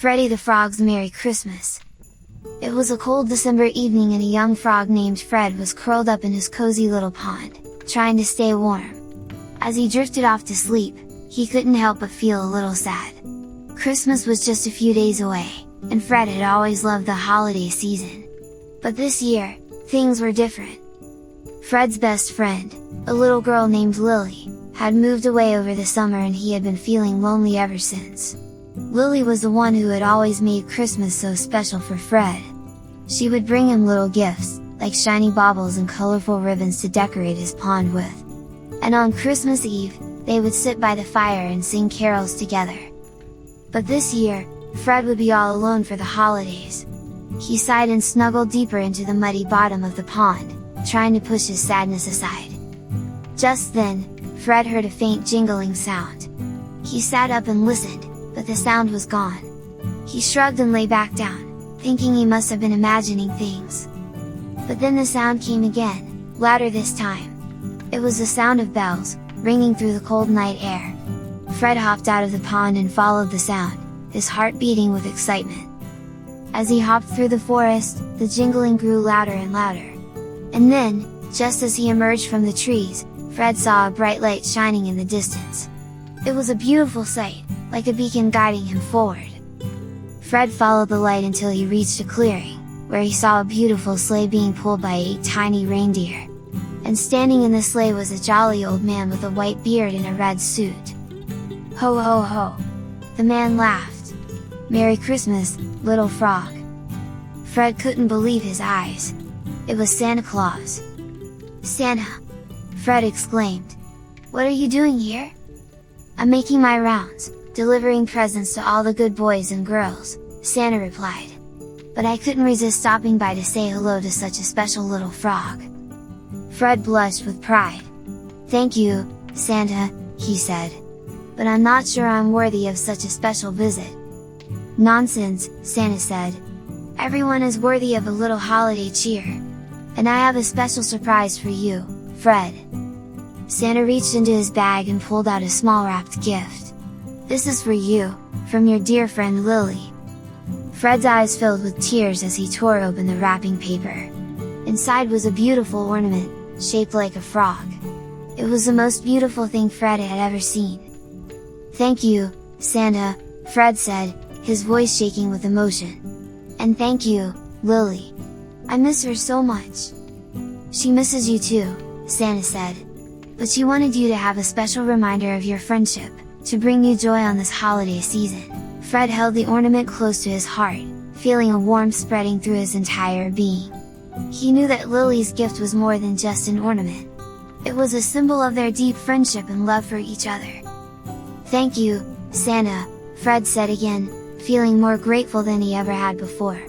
Freddy the Frog's Merry Christmas. It was a cold December evening and a young frog named Fred was curled up in his cozy little pond, trying to stay warm. As he drifted off to sleep, he couldn't help but feel a little sad. Christmas was just a few days away, and Fred had always loved the holiday season. But this year, things were different. Fred's best friend, a little girl named Lily, had moved away over the summer and he had been feeling lonely ever since. Lily was the one who had always made Christmas so special for Fred. She would bring him little gifts, like shiny baubles and colorful ribbons to decorate his pond with. And on Christmas Eve, they would sit by the fire and sing carols together. But this year, Fred would be all alone for the holidays. He sighed and snuggled deeper into the muddy bottom of the pond, trying to push his sadness aside. Just then, Fred heard a faint jingling sound. He sat up and listened, but the sound was gone. He shrugged and lay back down, thinking he must have been imagining things. But then the sound came again, louder this time. It was the sound of bells, ringing through the cold night air. Fred hopped out of the pond and followed the sound, his heart beating with excitement. As he hopped through the forest, the jingling grew louder and louder. And then, just as he emerged from the trees, Fred saw a bright light shining in the distance. It was a beautiful sight, like a beacon guiding him forward. Fred followed the light until he reached a clearing, where he saw a beautiful sleigh being pulled by 8 tiny reindeer. And standing in the sleigh was a jolly old man with a white beard and a red suit. Ho ho ho! The man laughed. Merry Christmas, little frog! Fred couldn't believe his eyes. It was Santa Claus. Santa! Fred exclaimed. What are you doing here? I'm making my rounds, delivering presents to all the good boys and girls, Santa replied. But I couldn't resist stopping by to say hello to such a special little frog. Fred blushed with pride. Thank you, Santa, he said. But I'm not sure I'm worthy of such a special visit. Nonsense, Santa said. Everyone is worthy of a little holiday cheer. And I have a special surprise for you, Fred. Santa reached into his bag and pulled out a small wrapped gift. This is for you, from your dear friend Lily. Fred's eyes filled with tears as he tore open the wrapping paper. Inside was a beautiful ornament, shaped like a frog. It was the most beautiful thing Fred had ever seen. Thank you, Santa, Fred said, his voice shaking with emotion. And thank you, Lily. I miss her so much. She misses you too, Santa said. But she wanted you to have a special reminder of your friendship, to bring you joy on this holiday season. Fred held the ornament close to his heart, feeling a warmth spreading through his entire being. He knew that Lily's gift was more than just an ornament. It was a symbol of their deep friendship and love for each other. Thank you, Santa, Fred said again, feeling more grateful than he ever had before.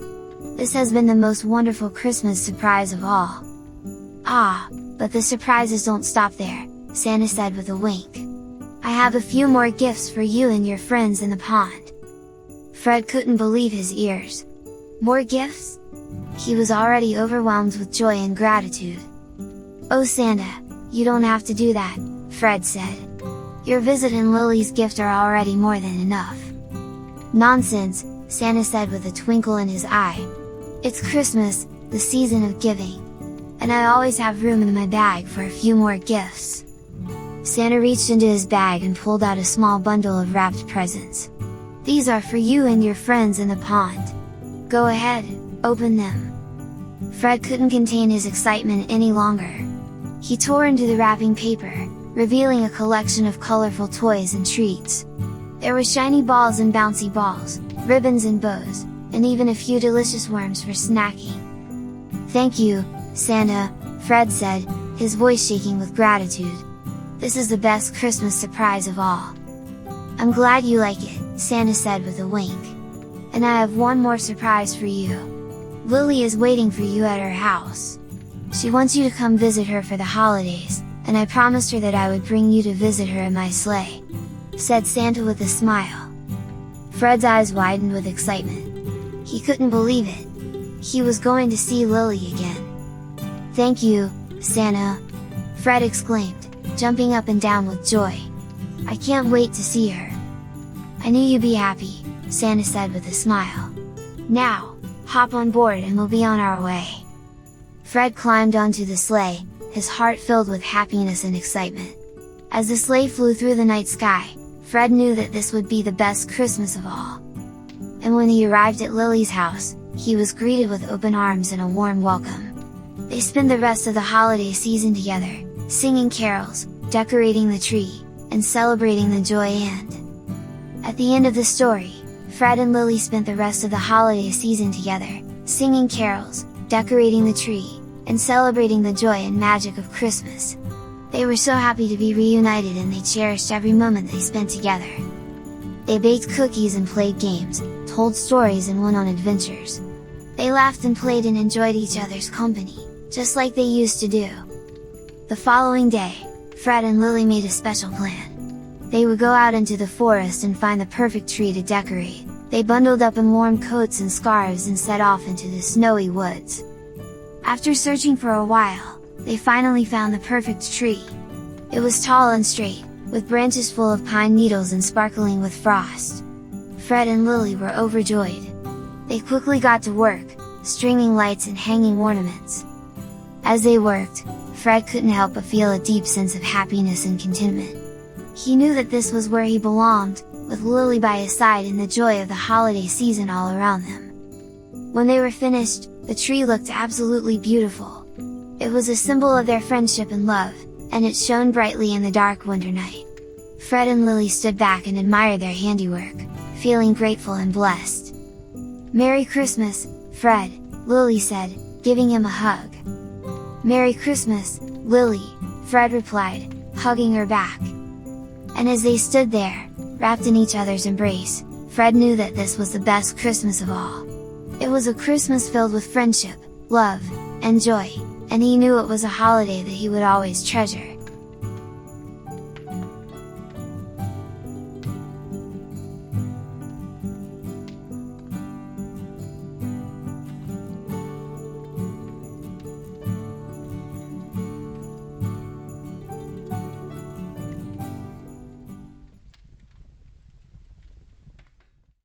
This has been the most wonderful Christmas surprise of all. Ah, but the surprises don't stop there, Santa said with a wink. I have a few more gifts for you and your friends in the pond. Fred couldn't believe his ears. More gifts? He was already overwhelmed with joy and gratitude. Oh Santa, you don't have to do that, Fred said. Your visit and Lily's gift are already more than enough. Nonsense, Santa said with a twinkle in his eye. It's Christmas, the season of giving. And I always have room in my bag for a few more gifts. Santa reached into his bag and pulled out a small bundle of wrapped presents. These are for you and your friends in the pond. Go ahead, open them. Fred couldn't contain his excitement any longer. He tore into the wrapping paper, revealing a collection of colorful toys and treats. There were shiny balls and bouncy balls, ribbons and bows, and even a few delicious worms for snacking. Thank you, Santa, Fred said, his voice shaking with gratitude. This is the best Christmas surprise of all. I'm glad you like it, Santa said with a wink. And I have one more surprise for you. Lily is waiting for you at her house. She wants you to come visit her for the holidays, and I promised her that I would bring you to visit her in my sleigh, said Santa with a smile. Fred's eyes widened with excitement. He couldn't believe it. He was going to see Lily again. Thank you, Santa, Fred exclaimed, jumping up and down with joy. I can't wait to see her. I knew you'd be happy, Santa said with a smile. "Now, hop on board and we'll be on our way." Fred climbed onto the sleigh, his heart filled with happiness and excitement. As the sleigh flew through the night sky, Fred knew that this would be the best Christmas of all. And when he arrived at Lily's house, he was greeted with open arms and a warm welcome. They spent the rest of the holiday season together, singing carols, decorating the tree, and celebrating the joy and... At the end of the story, Fred and Lily spent the rest of the holiday season together, singing carols, decorating the tree, and celebrating the joy and magic of Christmas. They were so happy to be reunited and they cherished every moment they spent together. They baked cookies and played games, told stories and went on adventures. They laughed and played and enjoyed each other's company, just like they used to do. The following day, Fred and Lily made a special plan. They would go out into the forest and find the perfect tree to decorate. They bundled up in warm coats and scarves and set off into the snowy woods. After searching for a while, they finally found the perfect tree. It was tall and straight, with branches full of pine needles and sparkling with frost. Fred and Lily were overjoyed. They quickly got to work, stringing lights and hanging ornaments. As they worked, Fred couldn't help but feel a deep sense of happiness and contentment. He knew that this was where he belonged, with Lily by his side and the joy of the holiday season all around them. When they were finished, the tree looked absolutely beautiful. It was a symbol of their friendship and love, and it shone brightly in the dark winter night. Fred and Lily stood back and admired their handiwork, feeling grateful and blessed. "Merry Christmas, Fred," Lily said, giving him a hug. "Merry Christmas, Lily," Fred replied, hugging her back. And as they stood there, wrapped in each other's embrace, Fred knew that this was the best Christmas of all. It was a Christmas filled with friendship, love, and joy, and he knew it was a holiday that he would always treasure.